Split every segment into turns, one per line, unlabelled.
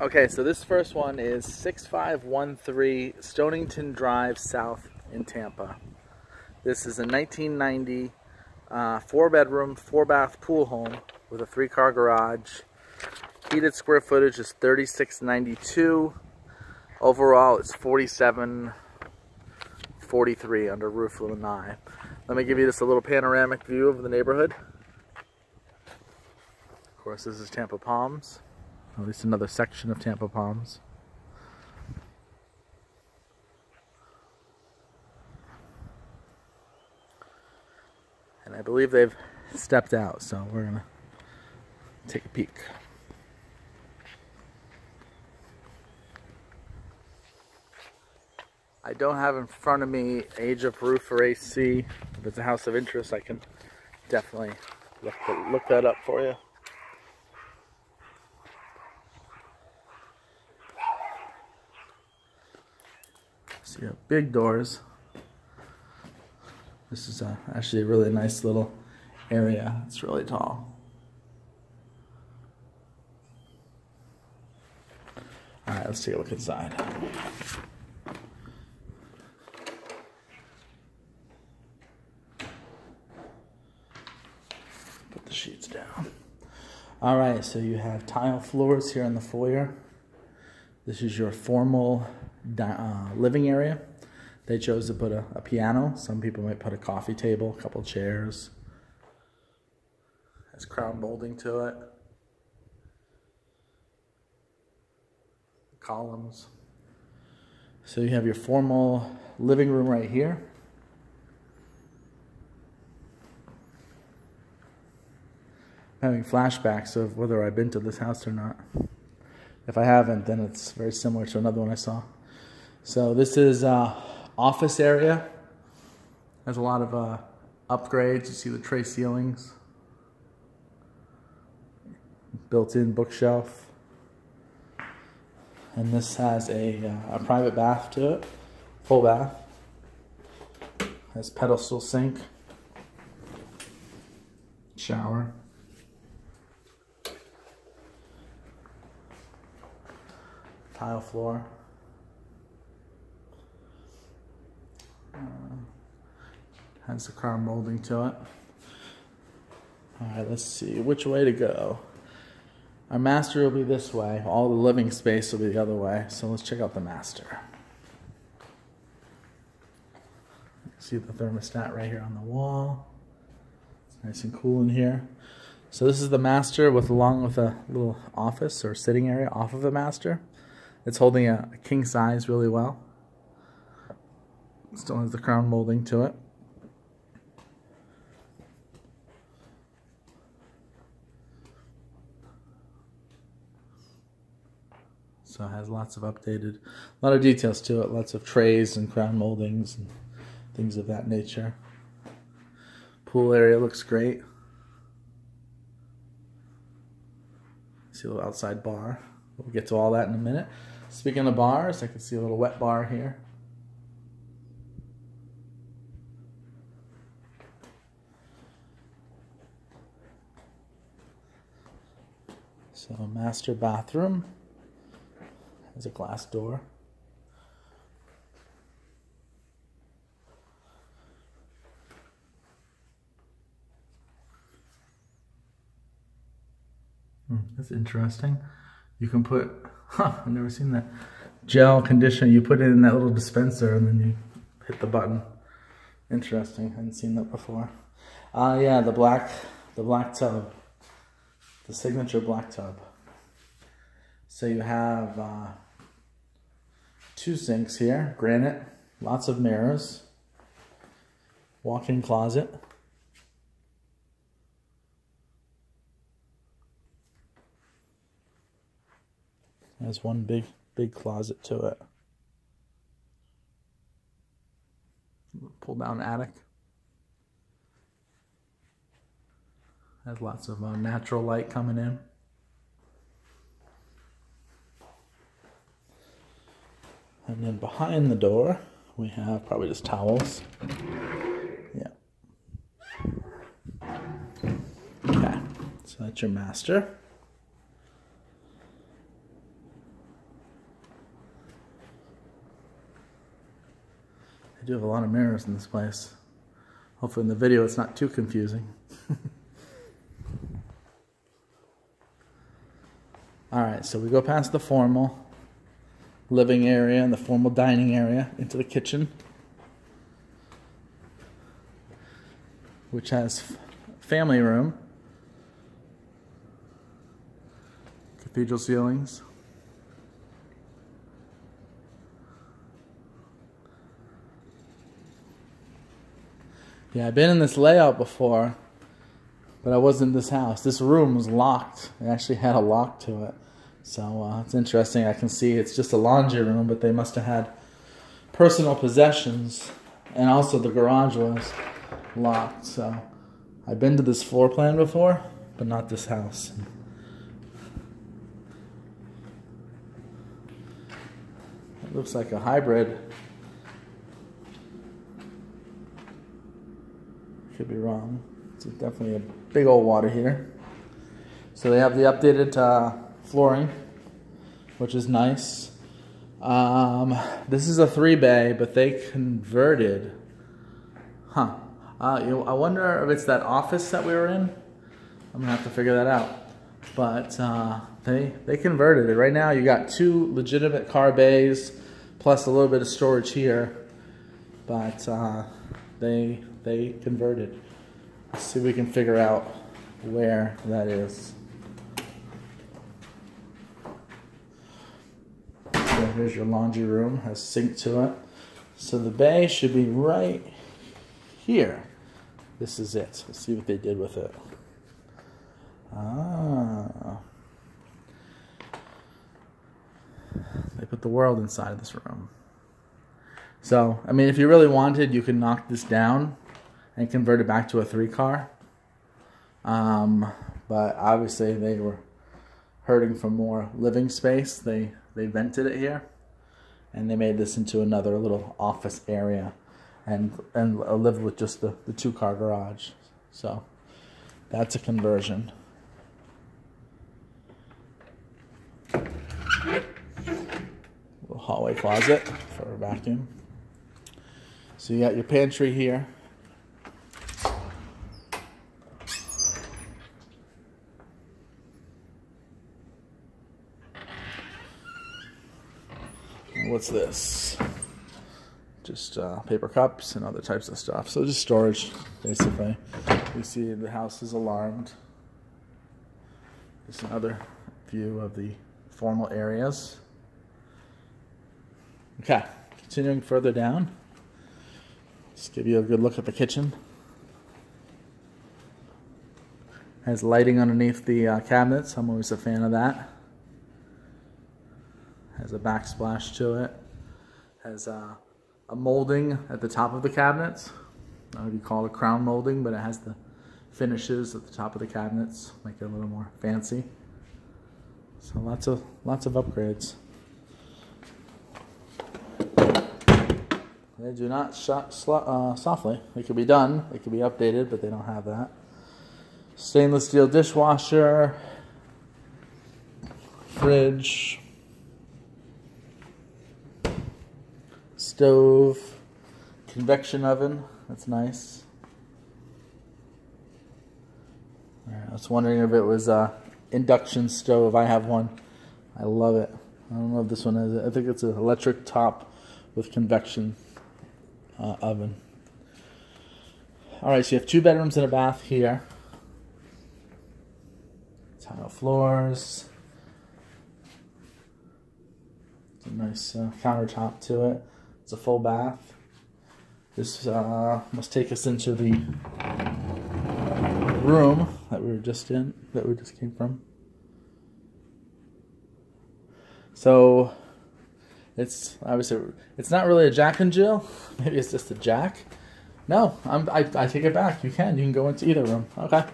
Okay, so this first one is 6513 Stonington Drive South in Tampa. This is a 1990 4-bedroom, 4-bath pool home with a 3-car garage. Heated square footage is 3692. Overall, it's 4743 under roof lanai. Let me give you just a little panoramic view of the neighborhood. Of course, this is Tampa Palms. At least another section of Tampa Palms. And I believe they've stepped out, so we're gonna take a peek. I don't have in front of me age of roof or AC. If it's a house of interest, I can definitely look that up for you. So you have big doors. This is actually a really nice little area. It's really tall. All right, let's take a look inside. Put the sheets down. All right, so you have tile floors here in the foyer. This is your formal living area. They chose to put a piano. Some people might put a coffee table, a couple chairs. Has crown molding to it. Columns. So you have your formal living room right here. I'm having flashbacks of whether I've been to this house or not. If I haven't, then it's very similar to another one I saw. So this is office area. Has a lot of upgrades. You see the tray ceilings. Built-in bookshelf. And this has a private bath to it. Full bath. Has pedestal sink. Shower. Tile floor. Has the crown molding to it. Alright, let's see which way to go. Our master will be this way. All the living space will be the other way. So let's check out the master. See the thermostat right here on the wall. It's nice and cool in here. So this is the master along with a little office or sitting area off of the master. It's holding a king size really well. Still has the crown molding to it. So it has lots of a lot of details to it. Lots of trays and crown moldings and things of that nature. Pool area looks great. See a little outside bar. We'll get to all that in a minute. Speaking of bars, I can see a little wet bar here. So master bathroom. Has a glass door. That's interesting. You can put, I've never seen that. Gel conditioner, you put it in that little dispenser and then you hit the button. Interesting, I hadn't seen that before. Yeah, the black tub. The signature black tub. So you have 2 sinks here, granite, lots of mirrors, walk-in closet. There's one big closet to it. Pull down attic. Has lots of natural light coming in. And then behind the door, we have probably just towels. Yeah. Okay, so that's your master. do have a lot of mirrors in this place. Hopefully in the video it's not too confusing. Alright, so we go past the formal living area and the formal dining area into the kitchen, which has family room, cathedral ceilings. Yeah, I've been in this layout before, but I wasn't in this house. This room was locked. It actually had a lock to it. So it's interesting. I can see it's just a laundry room, but they must have had personal possessions. And also the garage was locked. So I've been to this floor plan before, but not this house. It looks like a hybrid. Could be wrong. It's definitely a big old water heater. So they have the updated flooring, which is nice. This is a 3-bay, but they converted. I wonder if it's that office that we were in. I'm gonna have to figure that out. But they converted it. Right now you got 2 legitimate car bays plus a little bit of storage here. But they converted. Let's see if we can figure out where that is. So here's your laundry room, has sink to it. So the bay should be right here. This is it. Let's see what they did with it. They put the world inside of this room. So, I mean, if you really wanted, you could knock this down and convert it back to a 3-car. But obviously they were hurting for more living space. They vented it here, and they made this into another little office area, and lived with just the 2-car garage. So that's a conversion. Little hallway closet for a vacuum. So you got your pantry here. What's this? Just paper cups and other types of stuff. So just storage, basically. You see the house is alarmed. Just another view of the formal areas. Okay, continuing further down. Just give you a good look at the kitchen. Has lighting underneath the cabinets. I'm always a fan of that. Has a backsplash to it. Has a molding at the top of the cabinets. I don't know if you call it crown molding, but it has the finishes at the top of the cabinets, make it a little more fancy. So lots of upgrades. They do not shut softly. It could be done. It could be updated, but they don't have that. Stainless steel dishwasher, fridge, stove, convection oven. That's nice. I was wondering if it was a induction stove. I have one. I love it. I don't know if this one has it. I think it's an electric top with convection oven. Alright, so you have 2 bedrooms and a bath here. Tile floors. It's a nice countertop to it. It's a full bath. This must take us into the room that we were just in, that we just came from. So it's obviously, it's not really a Jack and Jill. Maybe it's just a Jack. No, I take it back. You can go into either room. Okay,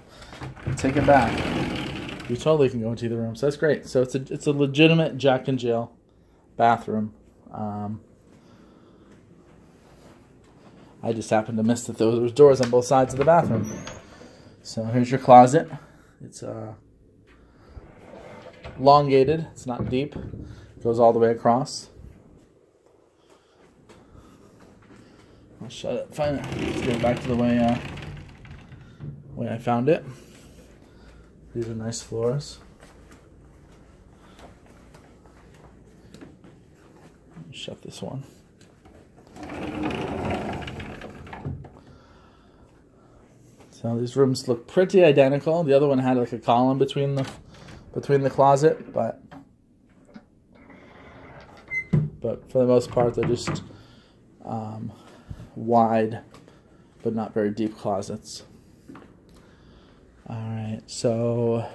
take it back. You totally can go into either room. So that's great. So it's a legitimate Jack and Jill bathroom. I just happened to miss that there was doors on both sides of the bathroom. So here's your closet. It's elongated. It's not deep. It goes all the way across. I'll shut it. Fine. Let's get it back to the way I found it. These are nice floors. Shut this one. So these rooms look pretty identical. The other one had like a column between the closet, but for the most part they're just wide but not very deep closets. Alright, so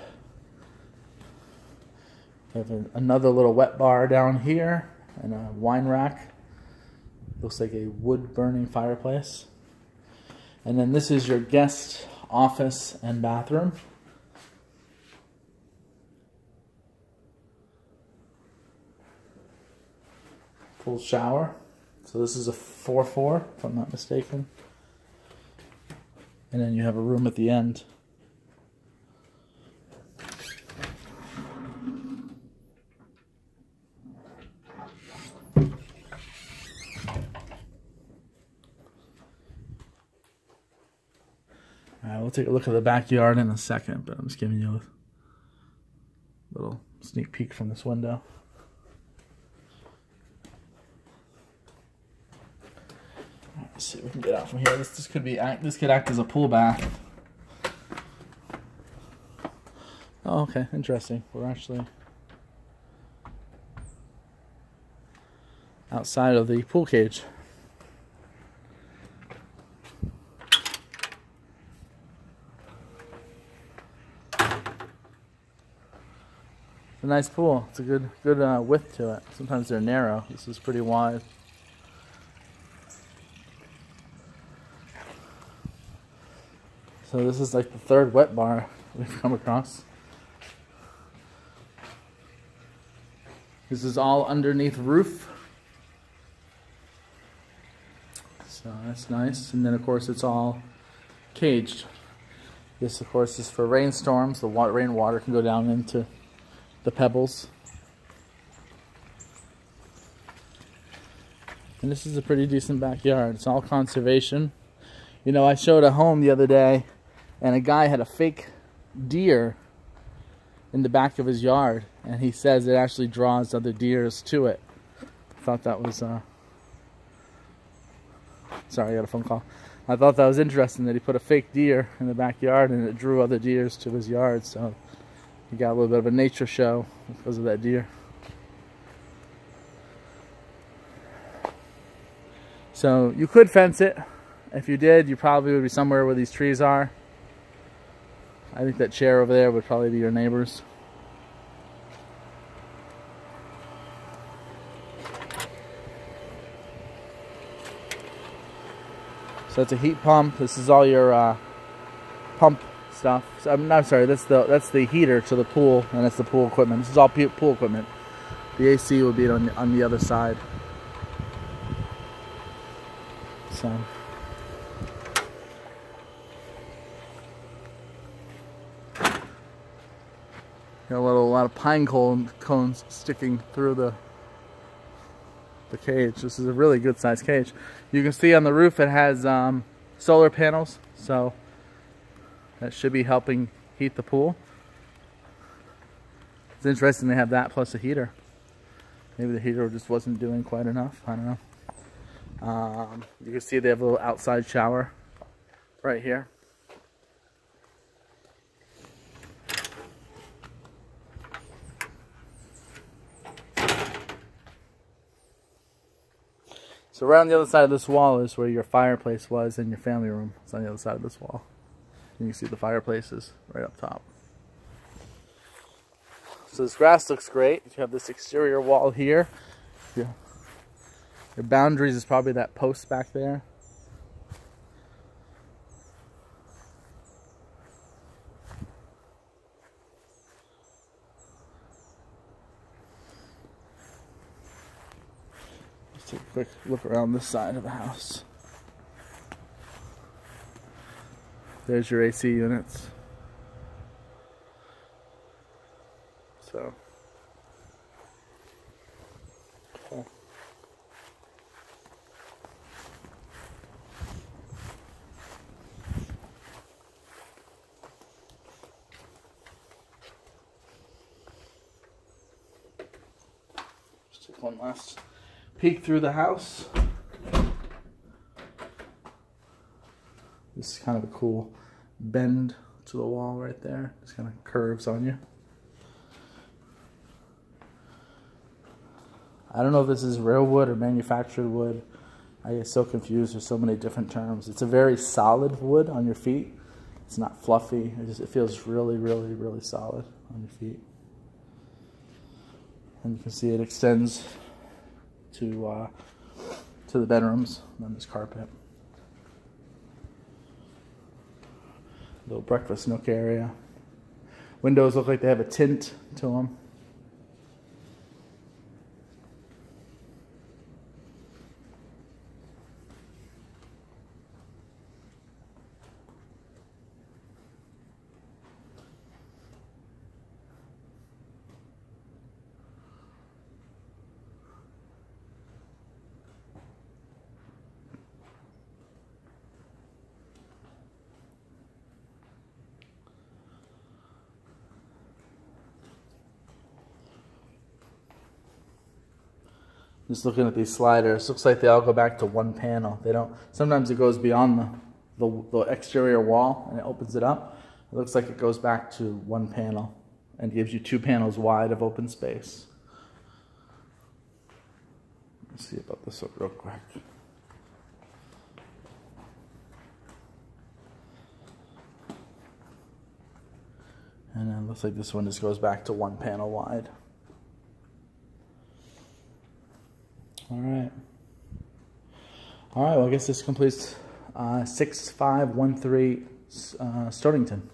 we have another little wet bar down here and a wine rack. Looks like a wood burning fireplace. And then this is your guest office and bathroom. Full shower. So this is a 4-4, if I'm not mistaken. And then you have a room at the end. Alright, we'll take a look at the backyard in a second, but I'm just giving you a little sneak peek from this window. Let's see if we can get out from here. This could act as a pool bath. Oh, okay, interesting. We're actually outside of the pool cage. It's a nice pool. It's a good width to it. Sometimes they're narrow. This is pretty wide. So this is like the third wet bar we've come across. This is all underneath roof. So that's nice. And then of course it's all caged. This of course is for rainstorms. The rainwater can go down into the pebbles. And this is a pretty decent backyard. It's all conservation. You know, I showed a home the other day and a guy had a fake deer in the back of his yard, and he says it actually draws other deers to it. I thought that was sorry, I got a phone call. I thought that was interesting that he put a fake deer in the backyard and it drew other deers to his yard, so he got a little bit of a nature show because of that deer. So you could fence it. If you did, you probably would be somewhere where these trees are. I think that chair over there would probably be your neighbor's. So it's a heat pump. This is all your pump stuff. So, I'm sorry. That's the heater to the pool, and that's the pool equipment. This is all pool equipment. The AC will be on the other side. So. Got a lot of pine cones sticking through the cage. This is a really good sized cage. You can see on the roof it has solar panels, so that should be helping heat the pool. It's interesting they have that plus a heater. Maybe the heater just wasn't doing quite enough. I don't know. You can see they have a little outside shower right here. So right on the other side of this wall is where your fireplace was and your family room. It's on the other side of this wall. And you can see the fireplaces right up top. So this grass looks great. You have this exterior wall here. Your boundaries is probably that post back there. Take a quick look around this side of the house. There's your AC units. So, cool. one last peek through the house. This is kind of a cool bend to the wall right there. Just kind of curves on you. I don't know if this is real wood or manufactured wood. I get so confused. There's so many different terms. It's a very solid wood on your feet. It's not fluffy. It feels really, really, really solid on your feet. And you can see it extends to the bedrooms and then this carpet. Little breakfast nook area. Windows look like they have a tint to them. Just looking at these sliders, looks like they all go back to one panel. They don't. Sometimes it goes beyond the exterior wall and it opens it up. It looks like it goes back to one panel and gives you 2 panels wide of open space. Let's see about this real quick. And then it looks like this one just goes back to 1 panel wide. All right, well, I guess this completes 6513 Stonington.